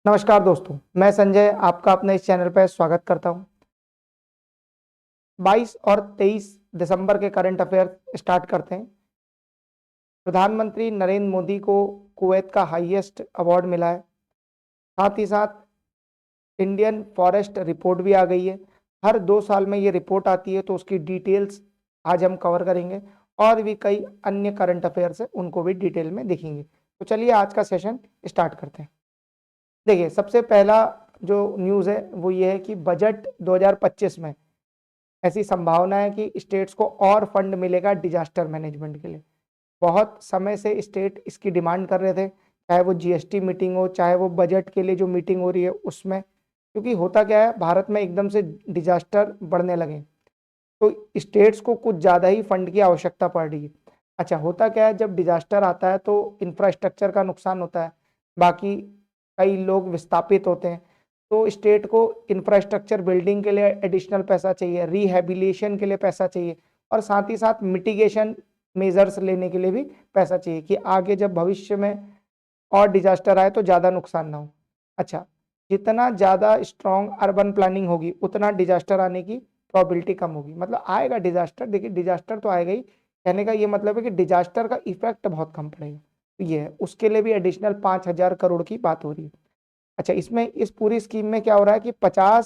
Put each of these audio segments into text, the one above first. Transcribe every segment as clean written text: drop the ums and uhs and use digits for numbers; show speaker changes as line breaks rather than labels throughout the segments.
नमस्कार दोस्तों, मैं संजय आपका अपने इस चैनल पर स्वागत करता हूं। 22 और 23 दिसंबर के करंट अफेयर स्टार्ट करते हैं। प्रधानमंत्री नरेंद्र मोदी को कुवैत का हाईएस्ट अवार्ड मिला है। साथ ही साथ इंडियन फॉरेस्ट रिपोर्ट भी आ गई है। हर 2 साल में ये रिपोर्ट आती है, तो उसकी डिटेल्स आज हम कवर करेंगे और भी कई अन्य करंट अफेयर्स है, उनको भी डिटेल में देखेंगे। तो चलिए आज का सेशन स्टार्ट करते हैं। देखिए, सबसे पहला जो न्यूज़ है वो ये है कि बजट 2025 में ऐसी संभावना है कि स्टेट्स को और फंड मिलेगा डिजास्टर मैनेजमेंट के लिए। बहुत समय से स्टेट इसकी डिमांड कर रहे थे, चाहे वो जीएसटी मीटिंग हो, चाहे वो बजट के लिए जो मीटिंग हो रही है उसमें। क्योंकि होता क्या है, भारत में एकदम से डिजास्टर बढ़ने लगे तो स्टेट्स को कुछ ज़्यादा ही फंड की आवश्यकता पड़ रही है। अच्छा, होता क्या है, जब डिजास्टर आता है तो इंफ्रास्ट्रक्चर का नुकसान होता है, बाकी कई लोग विस्थापित होते हैं, तो स्टेट को इंफ्रास्ट्रक्चर बिल्डिंग के लिए एडिशनल पैसा चाहिए, रिहेबिलिटेशन के लिए पैसा चाहिए और साथ ही साथ मिटिगेशन मेजर्स लेने के लिए भी पैसा चाहिए कि आगे जब भविष्य में और डिजास्टर आए तो ज़्यादा नुकसान ना हो। अच्छा, जितना ज़्यादा स्ट्रॉन्ग अर्बन प्लानिंग होगी उतना डिजास्टर आने की प्रोबेबिलिटी कम होगी। मतलब आएगा डिजास्टर, देखिए डिजास्टर तो आएगा ही, कहने का ये मतलब है कि डिजास्टर का इफेक्ट बहुत कम पड़ेगा। तो ये है, उसके लिए भी एडिशनल 5,000 करोड़ की बात हो रही है। अच्छा, इसमें इस पूरी स्कीम में क्या हो रहा है कि 50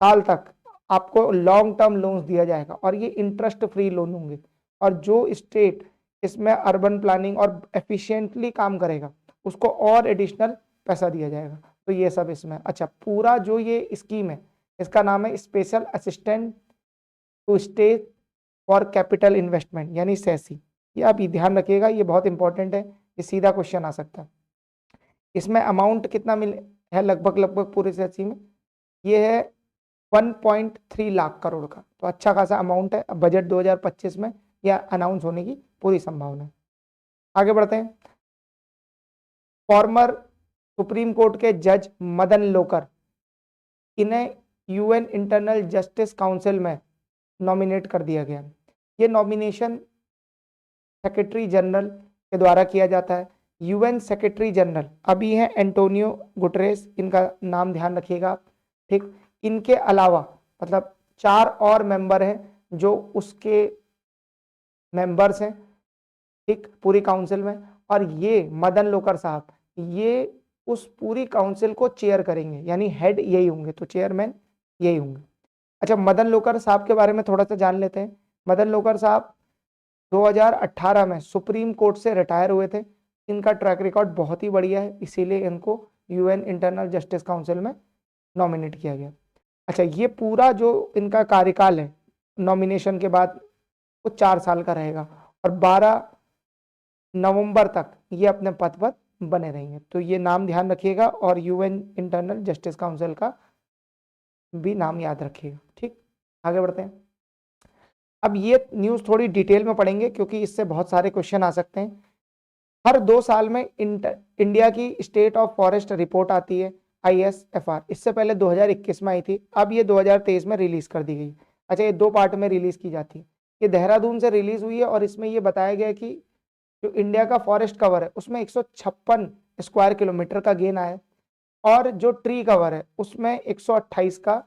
साल तक आपको लॉन्ग टर्म लोन्स दिया जाएगा और ये इंटरेस्ट फ्री लोन होंगे। और जो स्टेट इसमें अर्बन प्लानिंग और एफिशिएंटली काम करेगा उसको और एडिशनल पैसा दिया जाएगा। तो ये सब इसमें। अच्छा, पूरा जो ये स्कीम है इसका नाम है special assistant to state for capital investment, यानी सैसी। ये आप ध्यान रखिएगा, ये बहुत इंपॉर्टेंट है, ये सीधा क्वेश्चन आ सकता है। इसमें अमाउंट कितना मिल है लगभग लगभग पूरे सैसी में, ये है 1.3 लाख करोड़ का। तो अच्छा खासा अमाउंट है। अब बजट 2025 में यह अनाउंस होने की पूरी संभावना है। आगे बढ़ते हैं। फॉर्मर सुप्रीम कोर्ट के जज मदन लोकर, इन्हें यूएन इंटरनल जस्टिस काउंसिल में नॉमिनेट कर दिया गया। ये नॉमिनेशन सेक्रेटरी जनरल के द्वारा किया जाता है। यूएन सेक्रेटरी जनरल अभी हैं एंटोनियो गुटरेस, इनका नाम ध्यान रखिएगा, ठीक। इनके अलावा मतलब 4 और मेंबर हैं जो उसके मेंबर्स हैं, ठीक, पूरी काउंसिल में। और ये मदन लोकर साहब, ये उस पूरी काउंसिल को चेयर करेंगे, यानी हेड यही होंगे, तो चेयरमैन यही होंगे। अच्छा, मदन लोकर साहब के बारे में थोड़ा सा जान लेते हैं। मदन लोकर साहब 2018 में सुप्रीम कोर्ट से रिटायर हुए थे। इनका ट्रैक रिकॉर्ड बहुत ही बढ़िया है, इसीलिए इनको यूएन इंटरनल जस्टिस काउंसिल में नॉमिनेट किया गया। अच्छा, ये पूरा जो इनका कार्यकाल है नॉमिनेशन के बाद वो 4 साल का रहेगा और 12 नवंबर तक ये अपने पद पर बने रहेंगे। तो ये नाम ध्यान रखिएगा और यूएन इंटरनल जस्टिस काउंसिल का भी नाम याद रखिएगा, ठीक। आगे बढ़ते हैं। अब ये न्यूज़ थोड़ी डिटेल में पढ़ेंगे क्योंकि इससे बहुत सारे क्वेश्चन आ सकते हैं। हर 2 साल में इंडिया की स्टेट ऑफ फॉरेस्ट रिपोर्ट आती है, ISFR। इससे पहले 2021 में आई थी, अब ये 2023 में रिलीज कर दी गई। अच्छा, ये 2 पार्ट में रिलीज की जाती है। ये देहरादून से रिलीज हुई है और इसमें ये बताया गया कि जो इंडिया का फॉरेस्ट कवर है उसमें 156 स्क्वायर किलोमीटर का गेन आया है और जो ट्री कवर है उसमें 128 का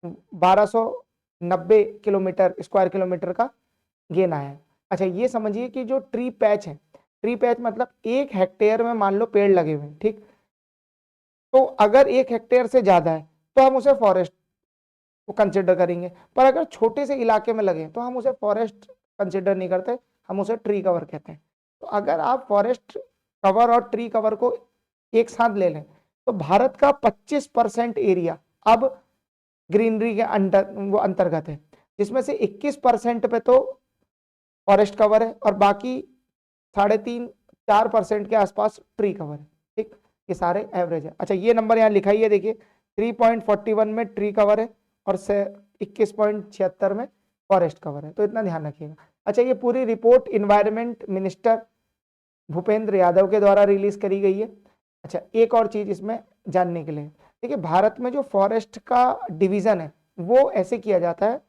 1290 किलोमीटर स्क्वायर किलोमीटर का गेन आया है। अच्छा, ये समझिए कि जो ट्री पैच है, ट्री पैच मतलब 1 हेक्टेयर में मान लो पेड़ लगे हुए हैं, ठीक। तो अगर 1 हेक्टेयर से ज्यादा है तो हम उसे फॉरेस्ट को कंसिडर करेंगे, पर अगर छोटे से इलाके में लगे तो हम उसे फॉरेस्ट कंसिडर नहीं करते, हम उसे ट्री कवर कहते हैं। तो अगर आप फॉरेस्ट कवर और ट्री कवर को एक साथ ले लें तो भारत का 25% एरिया अब ग्रीनरी के अंतर्गत है, जिसमें से 21% पे तो फॉरेस्ट कवर है और बाकी 3.5-4% के आसपास ट्री कवर है, ठीक। ये सारे एवरेज है। अच्छा, ये नंबर यहाँ लिखा ही है, देखिए 3.41 में ट्री कवर है और 21.76 में फॉरेस्ट कवर है, तो इतना ध्यान रखिएगा। अच्छा, ये पूरी report environment minister Bhupendra Yadav के द्वारा रिलीज करी गई है। अच्छा, एक और चीज इसमें जानने के लिए, देखिए भारत में जो फॉरेस्ट का डिवीजन है वो ऐसे किया जाता है,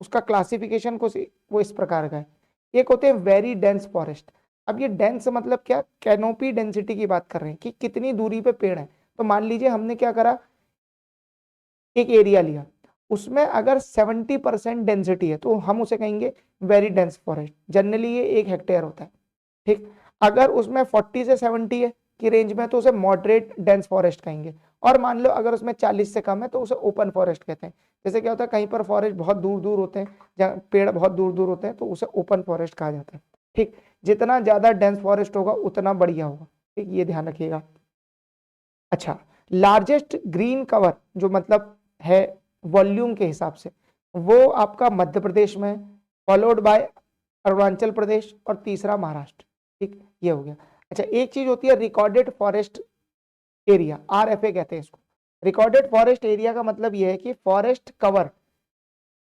उसका क्लासिफिकेशन को वो इस प्रकार का है। एक होते हैं वेरी डेंस फॉरेस्ट। अब ये डेंस मतलब क्या, कैनोपी डेंसिटी की बात कर रहे हैं कि कितनी दूरी पे पेड़ है। तो मान लीजिए हमने क्या करा, एक एरिया लिया, उसमें अगर 70% डेंसिटी है तो हम उसे कहेंगे वेरी डेंस फॉरेस्ट, जनरली ये 1 हेक्टेयर होता है, ठीक। अगर उसमें 40 से 70 है की रेंज में तो उसे मॉडरेट डेंस फॉरेस्ट कहेंगे, और मान लो अगर उसमें 40 से कम है तो उसे ओपन फॉरेस्ट कहते हैं। जैसे क्या होता है, कहीं पर फॉरेस्ट बहुत दूर दूर होते हैं, जहाँ पेड़ बहुत दूर दूर होते हैं तो उसे ओपन फॉरेस्ट कहा जाता है, ठीक। जितना ज्यादा डेंस फॉरेस्ट होगा उतना बढ़िया होगा, ठीक, ये ध्यान रखिएगा। अच्छा, लार्जेस्ट ग्रीन कवर जो मतलब है वॉल्यूम के हिसाब से, वो आपका मध्य प्रदेश में, फॉलोड बाय अरुणाचल प्रदेश और तीसरा महाराष्ट्र, ठीक, ये हो गया। अच्छा, एक चीज होती है रिकॉर्डेड फॉरेस्ट एरिया, RFA कहते हैं इसको। रिकॉर्डेड फॉरेस्ट एरिया का मतलब यह है कि forest cover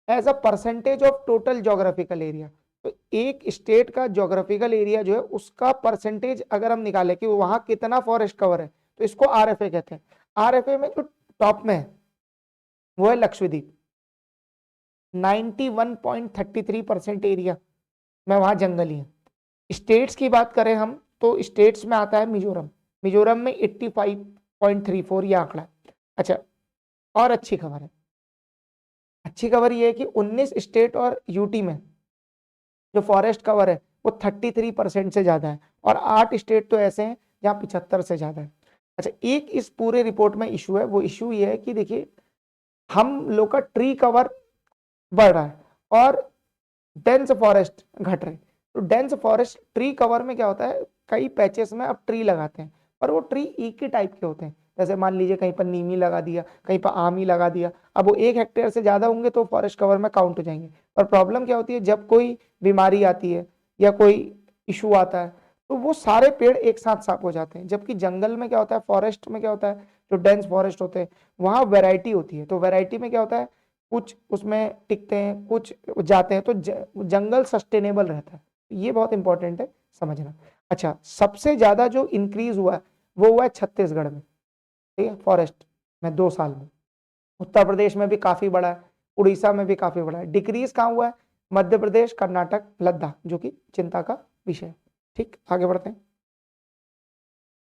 as a percentage of total geographical area. तो एक स्टेट का ज्योग्राफिकल एरिया जो है उसका परसेंटेज अगर हम निकाले कि वहां कितना फॉरेस्ट कवर है तो इसको RFA कहते हैं। RFA में जो टॉप में है वो है लक्षद्वीप, 91.33% एरिया में वहां जंगल ही है। स्टेट्स की बात करें हम तो स्टेट्स में आता है मिजोरम, मिजोरम में 85.34 ये आंकड़ा है। अच्छा, और अच्छी खबर है, अच्छी खबर ये है कि 19 स्टेट और यूटी में जो फॉरेस्ट कवर है वो 33% से ज्यादा है, और 8 स्टेट तो ऐसे हैं जहां 75 से ज्यादा है। अच्छा, एक इस पूरे रिपोर्ट में इशू है, वो इशू ये है कि देखिए हम लोग का ट्री कवर बढ़ रहा है और डेंस फॉरेस्ट घट रहे। तो डेंस फॉरेस्ट ट्री कवर में क्या होता है, कई पैचेस में अब ट्री लगाते हैं पर वो ट्री एक ही टाइप के होते हैं। जैसे मान लीजिए कहीं पर नीमी लगा दिया, कहीं पर आम ही लगा दिया, अब वो 1 हेक्टेयर से ज्यादा होंगे तो फॉरेस्ट कवर में काउंट हो जाएंगे। पर प्रॉब्लम क्या होती है, जब कोई बीमारी आती है या कोई इशू आता है तो वो सारे पेड़ एक साथ साफ हो जाते हैं। जबकि जंगल में क्या होता है, फॉरेस्ट में क्या होता है, जो डेंस फॉरेस्ट होते हैं वहां वैरायटी होती है। तो वैरायटी में क्या होता है, कुछ उसमें टिकते हैं कुछ जाते हैं, तो जंगल सस्टेनेबल रहता है। ये बहुत इंपॉर्टेंट है समझना। अच्छा, सबसे ज्यादा जो इंक्रीज हुआ है वो हुआ है छत्तीसगढ़ में, ठीक है, फॉरेस्ट में 2 साल में। उत्तर प्रदेश में भी काफी बड़ा है, उड़ीसा में भी काफी बड़ा है। डिक्रीज कहाँ हुआ है, मध्य प्रदेश, कर्नाटक, लद्दाख, जो कि चिंता का विषय है। ठीक, आगे बढ़ते हैं।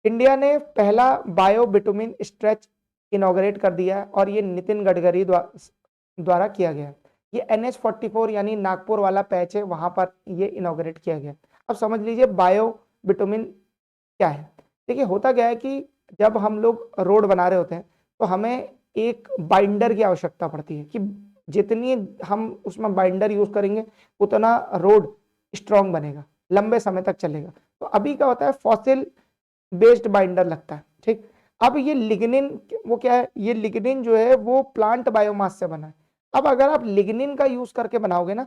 इंडिया ने पहला बायो बिटुमिन स्ट्रेच इनॉग्रेट कर दिया है और ये नितिन गडकरी द्वारा किया गया। ये NH44 यानी नागपुर वाला पैच है, वहां पर ये इनॉग्रेट किया गया। अब समझ लीजिए बायो बिटुमिन क्या है। देखिए होता क्या है कि जब हम लोग रोड बना रहे होते हैं तो हमें एक बाइंडर की आवश्यकता पड़ती है कि जितनी हम उसमें बाइंडर यूज करेंगे उतना रोड स्ट्रांग बनेगा, लंबे समय तक चलेगा। तो अभी क्या होता है, फॉसिल बेस्ड बाइंडर लगता है, ठीक। अब ये लिग्निन, वो क्या है, ये लिग्निन जो है वो प्लांट बायोमास से बना है। अब अगर आप लिग्निन का यूज करके बनाओगे ना,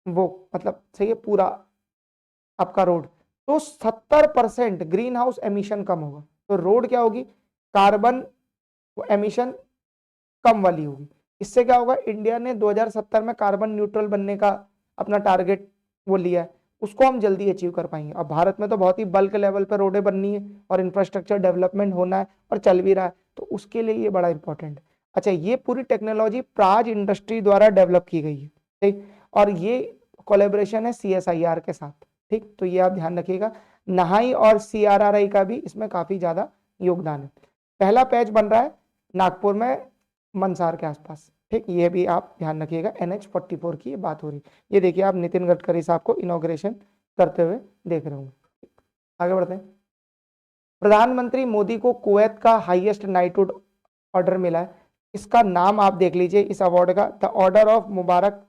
वो मतलब सही है पूरा आपका रोड, तो 70% ग्रीन हाउस एमिशन कम होगा। तो रोड क्या होगी, कार्बन एमिशन कम वाली होगी। इससे क्या होगा, इंडिया ने 2070 में कार्बन न्यूट्रल बनने का अपना टारगेट वो लिया है, उसको हम जल्दी अचीव कर पाएंगे। अब भारत में तो बहुत ही बल्क लेवल पर रोडें बननी है और इंफ्रास्ट्रक्चर डेवलपमेंट होना है और चल भी रहा है, तो उसके लिए ये बड़ा इंपॉर्टेंट है। अच्छा, ये पूरी टेक्नोलॉजी प्राज इंडस्ट्री द्वारा डेवलप की गई है, ठीक, और ये कोलेबोरेशन है CSIR के साथ, ठीक। तो ये आप ध्यान रखिएगा, नहाई और CRRI का भी इसमें काफी ज्यादा योगदान है। पहला पैच बन रहा है नागपुर में, मंसार के आसपास, ठीक, ये भी आप ध्यान रखिएगा। NH44 की बात हो रही, ये देखिए आप नितिन गडकरी साहब को इनॉग्रेशन करते हुए देख रहे होंगे। आगे बढ़ते हैं। प्रधानमंत्री मोदी को कुवैत का हाईएस्ट नाइटहुड ऑर्डर मिला है। इसका नाम आप देख लीजिए इस अवार्ड का, द ऑर्डर ऑफ मुबारक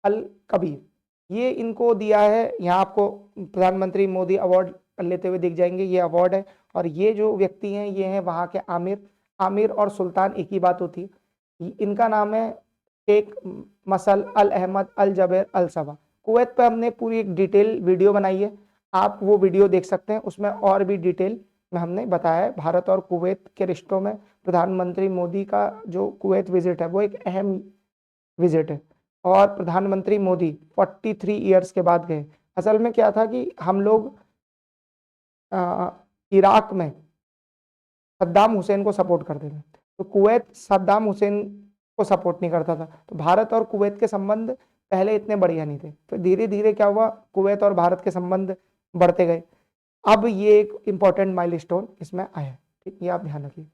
अल कबीर। ये इनको दिया है, यहाँ आपको प्रधानमंत्री मोदी अवार्ड लेते हुए दिख जाएंगे, ये अवार्ड है। और ये जो व्यक्ति हैं ये हैं वहाँ के आमिर, आमिर और सुल्तान एक ही बात होती है। इनका नाम है शेख मसल अल अहमद अल जबेर अल सबा। कुवैत पे हमने पूरी एक डिटेल वीडियो बनाई है, आप वो वीडियो देख सकते हैं, उसमें और भी डिटेल में हमने बताया है भारत और कुवैत के रिश्तों में प्रधानमंत्री मोदी का जो कुवैत विजिट है वो एक अहम विजिट है। और प्रधानमंत्री मोदी 43 ईयर्स के बाद गए। असल में क्या था कि हम लोग इराक में सद्दाम हुसैन को सपोर्ट करते थे, तो कुवैत सद्दाम हुसैन को सपोर्ट नहीं करता था। तो भारत और कुवैत के संबंध पहले इतने बढ़िया नहीं थे, फिर धीरे धीरे क्या हुआ, कुवैत और भारत के संबंध बढ़ते गए। अब ये एक इंपॉर्टेंट माइलस्टोन इसमें आया, ठीक, ये आप ध्यान रखिए।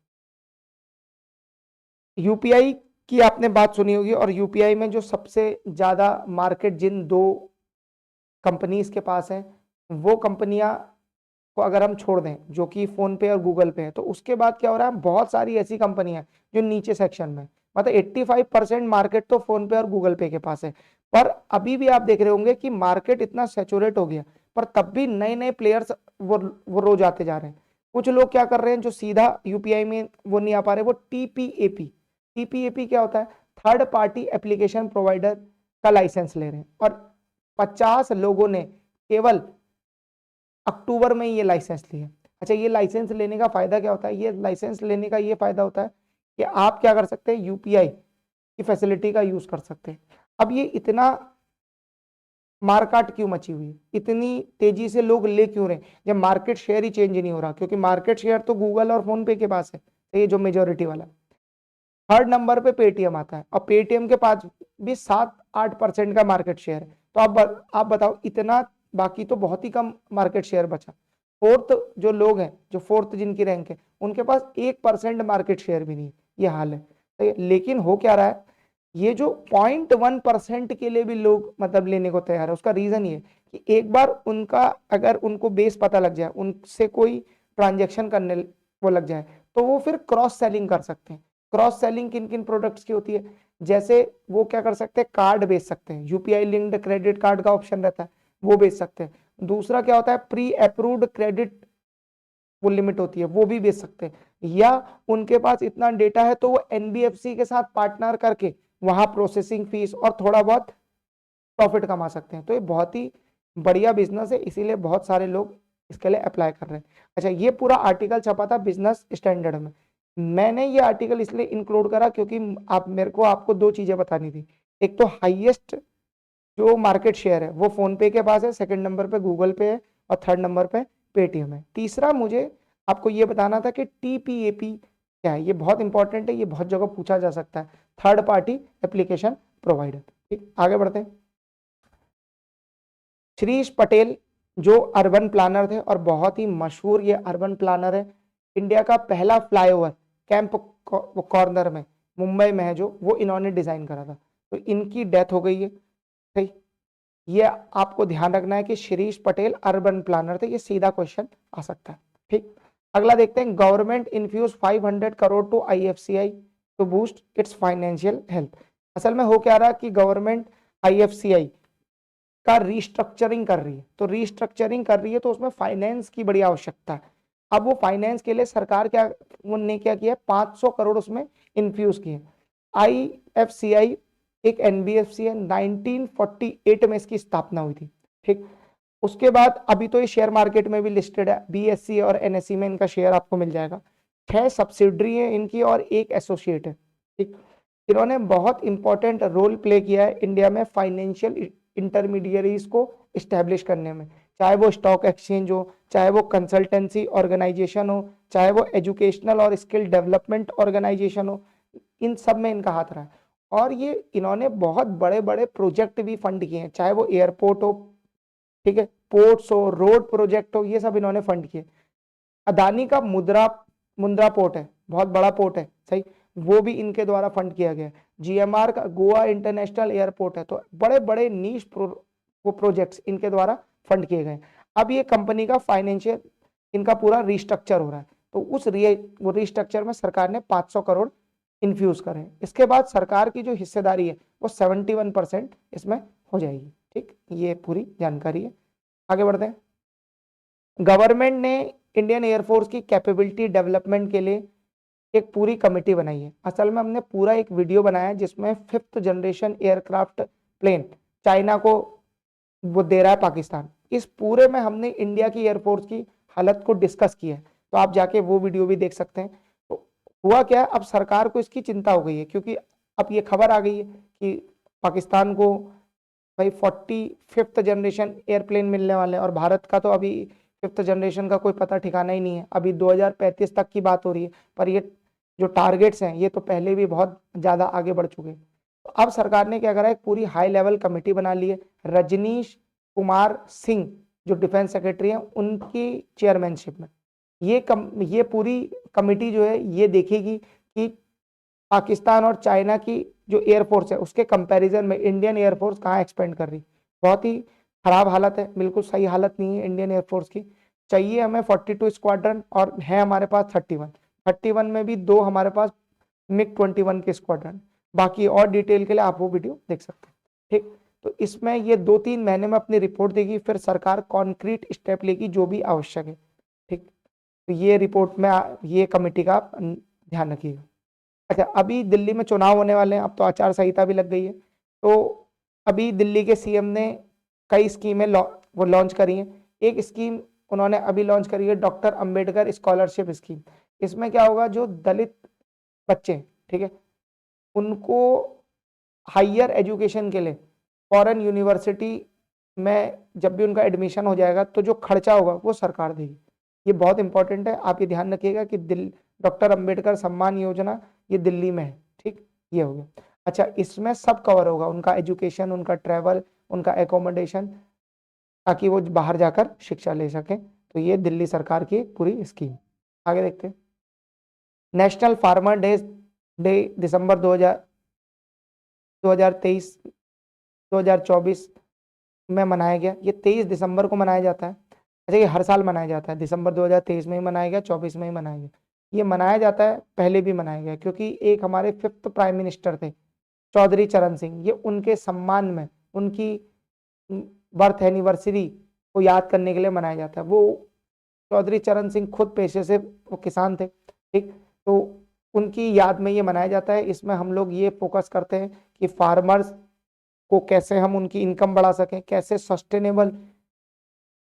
यूपीआई की आपने बात सुनी होगी, और यूपीआई में जो सबसे ज्यादा मार्केट जिन दो कंपनीज के पास है, वो कंपनियां को अगर हम छोड़ दें जो कि फोन पे और गूगल पे है, तो उसके बाद क्या हो रहा है, बहुत सारी ऐसी कंपनियां हैं जो नीचे सेक्शन में, मतलब 85% मार्केट तो फोन पे और गूगल पे के पास है। पर अभी भी आप देख रहे होंगे कि मार्केट इतना सेचुरेट हो गया, पर तब भी नए नए प्लेयर्स वो रोज आते जा रहे हैं। कुछ लोग क्या कर रहे हैं जो सीधा यूपीआई में वो नहीं आ पा रहे, वो टीपीएपी, टीपीएपी क्या होता है, थर्ड पार्टी एप्लीकेशन प्रोवाइडर का लाइसेंस ले रहे हैं, और 50 लोगों ने केवल अक्टूबर में ये लाइसेंस लिए। अच्छा, ये लाइसेंस लेने का फायदा क्या होता है, ये लाइसेंस लेने का ये फायदा होता है कि आप क्या कर सकते हैं, यूपीआई की फैसिलिटी का यूज कर सकते हैं। अब ये इतना मारकाट क्यों मची हुई है, इतनी तेजी से लोग ले क्यों रहे हैं, जब मार्केट शेयर ही चेंज नहीं हो रहा, क्योंकि मार्केट शेयर तो गूगल और फोन पे के पास है, ये जो मेजोरिटी वाला। थर्ड नंबर पे पेटीएम आता है, और पेटीएम के पास भी 7-8% का मार्केट शेयर है। तो आप बताओ इतना, बाकी तो बहुत ही कम मार्केट शेयर बचा। फोर्थ जो लोग हैं, जो फोर्थ जिनकी रैंक है, उनके पास 1% मार्केट शेयर भी नहीं है। ये हाल है। तो लेकिन हो क्या रहा है, ये जो 0.1% के लिए भी लोग मतलब लेने को तैयार है, उसका रीजन ये कि एक बार उनका अगर उनको बेस पता लग जाए, उनसे कोई ट्रांजेक्शन करने वो लग जाए, तो वो फिर क्रॉस सेलिंग कर सकते हैं। क्रॉस सेलिंग किन किन प्रोडक्ट्स की होती है, जैसे वो क्या कर सकते हैं, कार्ड बेच सकते हैं, यूपीआई लिंक्ड क्रेडिट कार्ड का ऑप्शन रहता है, वो बेच सकते हैं। दूसरा क्या होता है, प्री अप्रूव्ड क्रेडिट वो लिमिट होती है, वो भी बेच सकते हैं। या उनके पास इतना डेटा है तो वो एनबीएफसी के साथ पार्टनर करके वहां प्रोसेसिंग फीस और थोड़ा बहुत प्रॉफिट कमा सकते हैं। तो ये बहुत ही बढ़िया बिजनेस है, इसीलिए बहुत सारे लोग इसके लिए अप्लाई कर रहे हैं। अच्छा, ये पूरा आर्टिकल छपा था बिजनेस स्टैंडर्ड में। मैंने ये आर्टिकल इसलिए इंक्लूड करा क्योंकि आप मेरे को आपको दो चीजें बतानी थी। एक तो हाईएस्ट जो मार्केट शेयर है वो फोन पे के पास है, सेकंड नंबर पे गूगल पे है, और थर्ड नंबर पे पेटीएम है। तीसरा मुझे आपको ये बताना था कि टीपीएपी क्या है, ये बहुत इंपॉर्टेंट है, ये बहुत जगह पूछा जा सकता है, थर्ड पार्टी एप्लीकेशन प्रोवाइडर। ठीक, आगे बढ़ते हैं। श्रीश पटेल जो अर्बन प्लानर थे, और बहुत ही मशहूर ये अर्बन प्लानर है, इंडिया का पहला फ्लाईओवर कैंप कॉर्नर में मुंबई में है, जो वो इन्होंने डिजाइन करा था। तो इनकी डेथ हो गई है। सही, ये आपको ध्यान रखना है कि शिरीष पटेल अर्बन प्लानर थे, ये सीधा क्वेश्चन आ सकता है। ठीक, अगला देखते हैं। Government infuse 500 crore to IFCI to boost its financial health. असल में हो क्या रहा कि गवर्नमेंट आईएफसीआई का रीस्ट्रक्चरिंग कर रही है, तो रीस्ट्रक्चरिंग कर रही है तो उसमें फाइनेंस की बड़ी आवश्यकता है। अब वो फाइनेंस के लिए सरकार क्या, उन्होंने क्या किया, 500 करोड़ उसमें इन्फ्यूज किए। आईएफसीआई एक एनबीएफसी है, 1948 में इसकी स्थापना हुई थी। ठीक, उसके बाद अभी तो ये शेयर मार्केट में भी लिस्टेड है, बीएससी और एनएससी में इनका शेयर आपको मिल जाएगा। 6 सब्सिडरी है इनकी और एक एसोसिएट है। ठीक, इन्होंने बहुत इंपॉर्टेंट रोल प्ले किया है इंडिया में फाइनेंशियल इंटरमीडियरीज को स्टैब्लिश करने में, चाहे वो स्टॉक एक्सचेंज हो, चाहे वो कंसल्टेंसी ऑर्गेनाइजेशन हो, चाहे वो एजुकेशनल और स्किल डेवलपमेंट ऑर्गेनाइजेशन हो, इन सब में इनका हाथ रहा है। और ये इन्होंने बहुत बड़े बड़े प्रोजेक्ट भी फंड किए हैं, चाहे वो एयरपोर्ट हो, ठीक है, पोर्ट्स हो, रोड प्रोजेक्ट हो, ये सब इन्होंने फंड किए। अदानी का मुद्रा मुंद्रा पोर्ट है, बहुत बड़ा पोर्ट है, सही, वो भी इनके द्वारा फंड किया गया है। जीएमआर का गोवा इंटरनेशनल एयरपोर्ट है। तो बड़े बड़े नीश वो प्रोजेक्ट्स इनके द्वारा फंड किए गए। अब ये कंपनी का फाइनेंशियल इनका पूरा रिस्ट्रक्चर हो रहा है, तो वो रिस्ट्रक्चर में सरकार ने 500 करोड़ इन्फ्यूज करें। इसके बाद सरकार की जो हिस्सेदारी है वो 71% इसमें हो जाएगी। ठीक, ये पूरी जानकारी है। आगे बढ़ते हैं। गवर्नमेंट ने इंडियन एयरफोर्स की कैपेबिलिटी डेवलपमेंट के लिए एक पूरी कमेटी बनाई है। असल में हमने पूरा एक वीडियो बनाया है जिसमें 5th generation aircraft plane China को वो दे रहा है पाकिस्तान। इस पूरे में हमने इंडिया की एयरफोर्स की हालत को डिस्कस किया है, तो आप जाके वो वीडियो भी देख सकते हैं। तो हुआ क्या, अब सरकार को इसकी चिंता हो गई है, क्योंकि अब ये खबर आ गई है कि पाकिस्तान को भाई 45th जनरेशन एयरप्लेन मिलने वाले हैं, और भारत का तो अभी 5th जनरेशन का कोई पता ठिकाना ही नहीं है, अभी 2035 तक की बात हो रही है। पर ये जो टारगेट्स हैं ये तो पहले भी बहुत ज्यादा आगे बढ़ चुके हैं। तो अब सरकार ने क्या करा, एक पूरी हाई लेवल कमेटी बना ली है। रजनीश कुमार सिंह जो डिफेंस सेक्रेटरी हैं उनकी चेयरमैनशिप में ये पूरी कमेटी जो है ये देखेगी कि पाकिस्तान और चाइना की जो एयरफोर्स है उसके कंपैरिजन में इंडियन एयरफोर्स कहाँ एक्सपेंड कर रही, बहुत ही खराब हालत है, बिल्कुल सही हालत नहीं है इंडियन एयरफोर्स की। चाहिए हमें 42 स्क्वाड्रन और है हमारे पास 31 में भी 2 हमारे पास मिग 21 के स्क्वाड्रन। बाकी और डिटेल के लिए आप वो वीडियो देख सकते हैं। ठीक, तो इसमें ये 2-3 महीने में अपनी रिपोर्ट देगी, फिर सरकार कॉन्क्रीट स्टेप लेगी जो भी आवश्यक है। ठीक, तो ये रिपोर्ट में ये कमेटी का आप ध्यान रखिएगा। अच्छा, अभी दिल्ली में चुनाव होने वाले हैं, अब तो आचार संहिता भी लग गई है, तो अभी दिल्ली के सीएम ने कई स्कीमें वो लॉन्च करी हैं। एक स्कीम उन्होंने अभी लॉन्च करी है, डॉक्टर अंबेडकर स्कॉलरशिप स्कीम। इसमें क्या होगा, जो दलित बच्चे, ठीक है, उनको हायर एजुकेशन के लिए फॉरेन यूनिवर्सिटी में जब भी उनका एडमिशन हो जाएगा तो जो खर्चा होगा वो सरकार देगी। ये बहुत इंपॉर्टेंट है, आप ये ध्यान रखिएगा कि डॉक्टर अंबेडकर सम्मान योजना ये दिल्ली में है। ठीक, ये हो गया। अच्छा, इसमें सब कवर होगा, उनका एजुकेशन, उनका ट्रैवल, उनका एकोमोडेशन, ताकि वो बाहर जाकर शिक्षा ले सकें। तो ये दिल्ली सरकार की पूरी स्कीम। आगे देखते हैं। नेशनल फार्मर डे दिसंबर 2023 2024 में मनाया गया। ये 23 दिसंबर को मनाया जाता है। अच्छा, ये हर साल मनाया जाता है, दिसंबर 2023 में ही मनाया गया, 24 में ही मनाया गया। ये मनाया जाता है, पहले भी मनाया गया, क्योंकि एक हमारे 5th प्राइम मिनिस्टर थे चौधरी चरण सिंह, ये उनके सम्मान में उनकी बर्थ एनिवर्सरी को याद करने के लिए मनाया जाता है। वो चौधरी चरण सिंह खुद पेशे से वो किसान थे। ठीक, तो उनकी याद में ये मनाया जाता है। इसमें हम लोग ये फोकस करते हैं कि फार्मर्स को कैसे हम उनकी इनकम बढ़ा सकें, कैसे सस्टेनेबल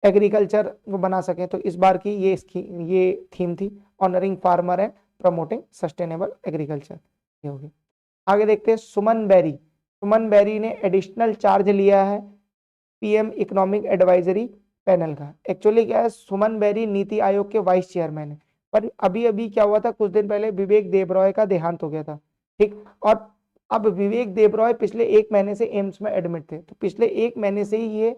एग्रीकल्चर वो बना सकें। तो इस बार की ये थीम थी, honouring farmer and promoting sustainable agriculture. ये होगी। आगे देखते हैं, सुमन बेरी ने एडिशनल चार्ज लिया है पीएम इकोनॉमिक एडवाइजरी पैनल का। एक्चुअली क्या है, सुमन बेरी नीति आयोग के वाइस चेयरमैन है, पर अभी अभी क्या हुआ था, कुछ दिन पहले विवेक देबरॉय का देहांत हो गया था। ठीक, और अब विवेक देबरॉय पिछले 1 महीने से एम्स में एडमिट थे, तो पिछले 1 महीने से ही ये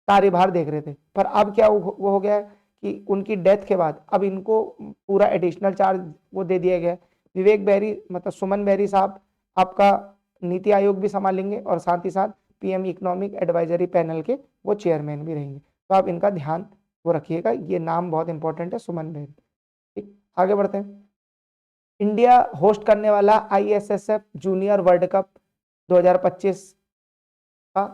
कार्यभार देख रहे थे। पर अब क्या वो हो गया है कि उनकी डेथ के बाद अब इनको पूरा एडिशनल चार्ज वो दे दिया गया। विवेक बेरी मतलब सुमन बेरी साहब आपका नीति आयोग भी संभालेंगे और साथ ही साथ पीएम इकोनॉमिक एडवाइजरी पैनल के वो चेयरमैन भी रहेंगे। तो आप इनका ध्यान वो रखिएगा, ये नाम बहुत इंपॉर्टेंट है, सुमन बेरी। ठीक, आगे बढ़ते हैं। इंडिया होस्ट करने वाला आईएसएसएफ जूनियर वर्ल्ड कप 2025 का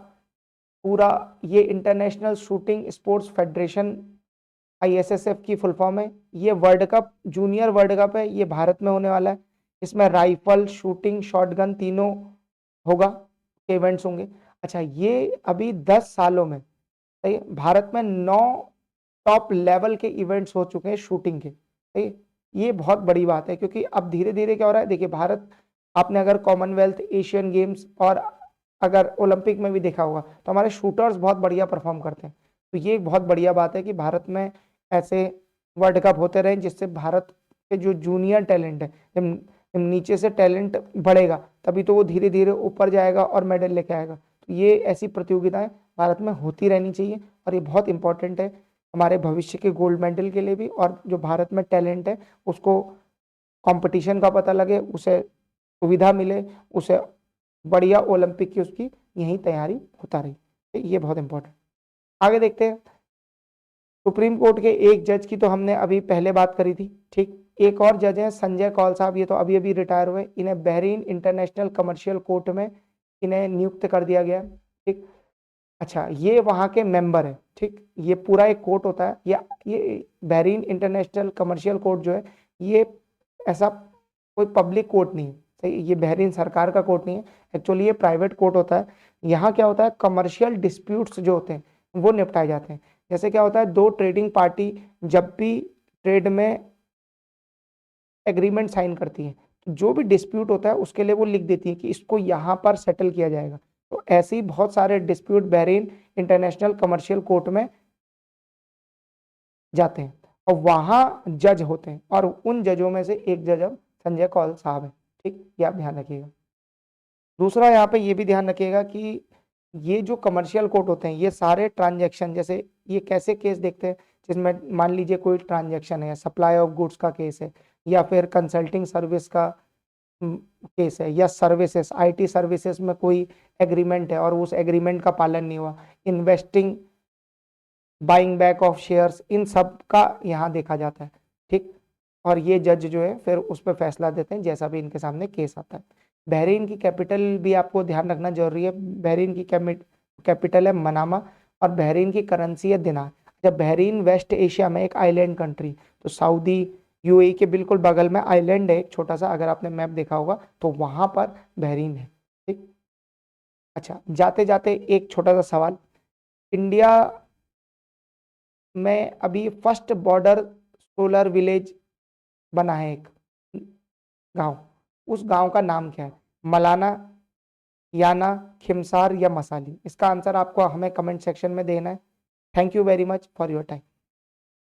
पूरा, ये international shooting sports federation ISSF की फुल फॉर्म है। ये world cup junior world cup है, ये भारत में होने वाला है। इसमें राइफल, शूटिंग, शॉटगन तीनों होगा, इवेंट्स होंगे। अच्छा, ये अभी 10 सालों में सही भारत में 9 टॉप लेवल के इवेंट्स हो चुके हैं शूटिंग के। सही, ये बहुत बड़ी बात है, क्योंकि अब धीरे धीरे क्या हो रहा है, देखिए भारत, आपने अगर कॉमनवेल्थ, एशियन गेम्स और अगर ओलंपिक में भी देखा होगा तो हमारे शूटर्स बहुत बढ़िया परफॉर्म करते हैं। तो ये एक बहुत बढ़िया बात है कि भारत में ऐसे वर्ल्ड कप होते रहे, जिससे भारत के जो जूनियर टैलेंट है, जब नीचे से टैलेंट बढ़ेगा तभी तो वो धीरे धीरे ऊपर जाएगा और मेडल लेके आएगा। तो ये ऐसी प्रतियोगिताएं भारत में होती रहनी चाहिए और ये बहुत इंपॉर्टेंट है हमारे भविष्य के गोल्ड मेडल के लिए भी, और जो भारत में टैलेंट है उसको कंपटीशन का पता लगे, उसे सुविधा मिले, उसे बढ़िया ओलंपिक की उसकी यही तैयारी होता रही। ये बहुत इंपॉर्टेंट। आगे देखते हैं, सुप्रीम कोर्ट के एक जज की तो हमने अभी पहले बात करी थी। ठीक, एक और जज हैं संजय कौल साहब, ये तो अभी अभी रिटायर हुए। इन्हें बहरीन इंटरनेशनल कमर्शियल कोर्ट में इन्हें नियुक्त कर दिया गया। ठीक, अच्छा, ये वहाँ के मेंबर है। ठीक, ये पूरा एक कोर्ट होता है, ये बहरीन इंटरनेशनल कमर्शियल कोर्ट जो है, ये ऐसा कोई पब्लिक कोर्ट नहीं है। सही, ये बहरीन सरकार का कोर्ट नहीं है, एक्चुअली ये प्राइवेट कोर्ट होता है। यहाँ क्या होता है, कमर्शियल डिस्प्यूट्स जो होते हैं वो निपटाए जाते हैं। जैसे क्या होता है, 2 ट्रेडिंग पार्टी जब भी ट्रेड में एग्रीमेंट साइन करती है, तो जो भी डिस्प्यूट होता है उसके लिए वो लिख देती है कि इसको यहाँ पर सेटल किया जाएगा। तो ऐसे ही बहुत सारे dispute Bahrain international commercial court में जाते हैं और वहाँ जज होते हैं, और उन जजों में से एक जज अब संजय कौल साहब है। ठीक, ये आप ध्यान रखिएगा। दूसरा यहाँ पे ये भी ध्यान रखिएगा कि ये जो कमर्शियल कोर्ट होते हैं, ये सारे ट्रांजैक्शन, जैसे ये कैसे केस देखते हैं, जिसमें मान लीजिए कोई ट्रांजैक्शन है, सप्लाई ऑफ गुड्स का केस है या फिर कंसल्टिंग सर्विस का केस है, या सर्विसेज, आईटी सर्विसेज में कोई एग्रीमेंट है और उस एग्रीमेंट का पालन नहीं हुआ, investing, buying back of shares, इन सब का यहाँ देखा जाता है। ठीक, और ये जज जो है फिर उस पर फैसला देते हैं जैसा भी इनके सामने केस आता है। बहरीन की कैपिटल भी आपको ध्यान रखना जरूरी है। बहरीन की कैपिटल है मनामा और बहरीन की करेंसी है दिनार। जब बहरीन वेस्ट एशिया में एक आइलैंड कंट्री, तो सऊदी यूएई के बिल्कुल बगल में आइलैंड है एक छोटा सा, अगर आपने मैप देखा होगा तो वहां पर बहरीन है। ठीक, अच्छा जाते जाते एक छोटा सा सवाल, इंडिया में अभी फर्स्ट बॉर्डर सोलर विलेज बना है एक गांव, उस गांव का नाम क्या है? मलाना, याना, खिमसार या मसाली? इसका आंसर आपको हमें कमेंट सेक्शन में देना है। Thank you very much for your time.